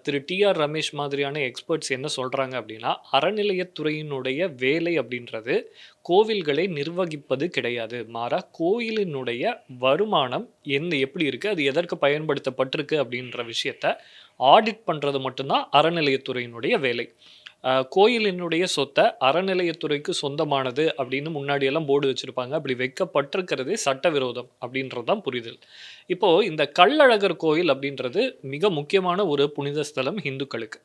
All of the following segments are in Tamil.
திரு டி.ஆர். ரமேஷ் மாதிரியான எக்ஸ்பர்ட்ஸ் என்ன சொல்றாங்க அப்படின்னா, அறநிலையத்துறையினுடைய வேலை அப்படின்றது கோவில்களை நிர்வகிப்பது கிடையாது. மாறா கோயிலினுடைய வருமானம் எப்படி இருக்கு? அது எதற்கு பயன்படுத்தப்பட்டிருக்கு? அப்படின்ற விஷயத்த ஆடிட் பண்றது மட்டும் தான் அறநிலையத்துறையினுடைய வேலை. கோயிலினுடைய சொத்த அறநிலையத்துறைக்கு சொந்தமானது அப்படின்னு முன்னாடியெல்லாம் போர்டு வச்சிருப்பாங்க. அப்படி வைக்கப்பட்டிருக்கிறதே சட்டவிரோதம் அப்படின்றது தான் புரிதல். இப்போ இந்த கள்ளழகர் கோயில் அப்படின்றது மிக முக்கியமான ஒரு புனித ஸ்தலம் ஹிந்துக்களுக்கு.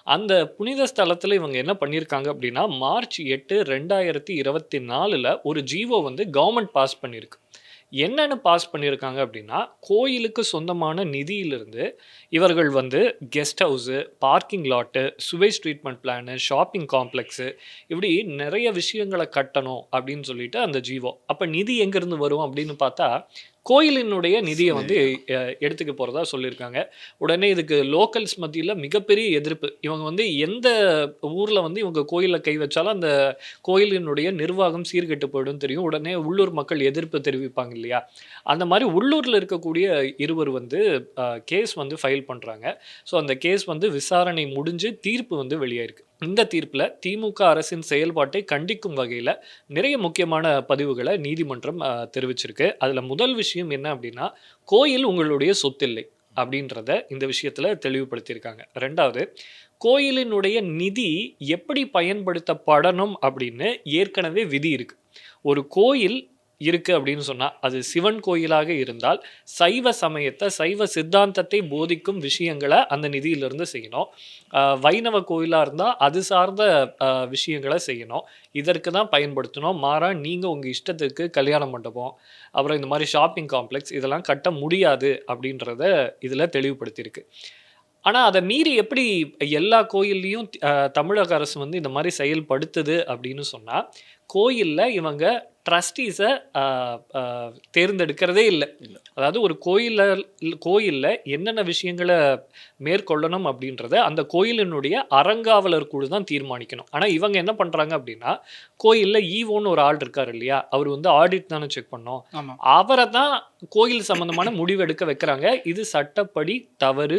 அந்த புனித ஸ்தலத்துல இவங்க என்ன பண்ணியிருக்காங்க அப்படின்னா, மார்ச் 8, 2024ல ஒரு ஜீவோ வந்து கவர்ன்மெண்ட் பாஸ் பண்ணியிருக்கு. என்னன்னு பாஸ் பண்ணியிருக்காங்க அப்படின்னா, கோயிலுக்கு சொந்தமான நிதியிலிருந்து இவர்கள் வந்து guest house, parking lot, sewage treatment plan, shopping complex இப்படி நெறைய விஷயங்கள கட்டணும் அப்படின்னு சொல்லிட்டு அந்த ஜீவோ. அப்ப நிதி எங்கேருந்து வரும் அப்படின்னு பார்த்தா, கோயிலினுடைய நிதிய வந்து சரி. எடுத்துக்க போறதா சொல்லியிருக்காங்க. உடனே இதுக்கு லோக்கல்ஸ் மத்தியில மிகப்பெரிய எதிர்ப்பு. இவங்க வந்து எந்த ஊர்ல வந்து இவங்க கோயில்ல கை வச்சாலும் அந்த கோயிலினுடைய நிர்வாகம் சீர்கெட்டு போயிடும்னு தெரியும். உடனே உள்ளூர் மக்கள் எதிர்ப்பு தெரிவிப்பாங்க இல்லையா? அந்த மாரி உள்ளூர்ல இருக்கக்கூடிய இருவர் வந்து கேஸ் வந்து ஃபைல் பண்றாங்க. ஸோ அந்த கேஸ் வந்து விசாரணை முடிஞ்சு தீர்ப்பு வந்து வெளியாயிருக்கு. இந்த தீர்ப்புல திமுக அரசின் செயல்பாட்டை கண்டிக்கும் வகையில நிறைய முக்கியமான பதிவுகள நீதிமன்றம் தெரிவிச்சிருக்கு. அதுல முதல் விஷயம் என்ன அப்டின்னா, கோயில் உங்களுடைய சொத்தில்லை அப்படின்றத இந்த விஷயத்துல தெளிவுபடுத்தியிருக்காங்க. 2வது கோயிலினுடைய நிதி எப்படி பயன்படுத்தப்படணும் அப்படின்னு ஏற்கனவே விதி இருக்கு. ஒரு கோயில் இருக்கு அப்படின்னு சொன்னா, அது சிவன் கோயிலாக இருந்தால், சைவ சமயத்த, சைவ சித்தாந்தத்தை போதிக்கும் விஷயங்கள அந்த நிதியிலிருந்து செய்யணும். வைணவ கோயிலா இருந்தா, அது சார்ந்த விஷயங்கள செய்யணும். இதற்கு தான் பயன்படுத்தணும். மாறா நீங்க உங்க இஷ்டத்துக்கு கல்யாண மண்டபம், அப்புறம் இந்த மாரி ஷாப்பிங் காம்ப்ளெக்ஸ் இதெல்லாம் கட்ட முடியாது அப்படின்றத இதுல தெளிவுபடுத்தியிருக்கு. ஆனா, அத மீறி எப்படி எல்லா கோயில்லயும் தமிழக அரசு வந்து இந்த மாரி செயல்படுத்துது அப்படின்னு சொன்னா, கோயில்ல இவங்க ட்ரஸ்டீஸ அ அ தேர்ந்தெடுக்கிறதே இல்ல. இல்ல. அதாவது ஒரு கோயில்ல என்னென்ன விஷயங்கள மேற்கொள்ளணும் அப்படின்றத அந்த கோயிலினுடைய அறங்காவலர் குழு தான் தீர்மானிக்கணும். ஆனா, இவங்க என்ன பண்றாங்க அப்படின்னா, கோயில்ல ஈவோன்னு ஒரு ஆள் இருக்காரு இல்லையா? அவரு வந்து ஆடிட் தானே செக் பண்ணணும். ஆமா. அவர தான் கோயில் சம்மந்தமான முடிவு எடுக்க வைக்கிறாங்க. இது சட்டப்படி தவறு.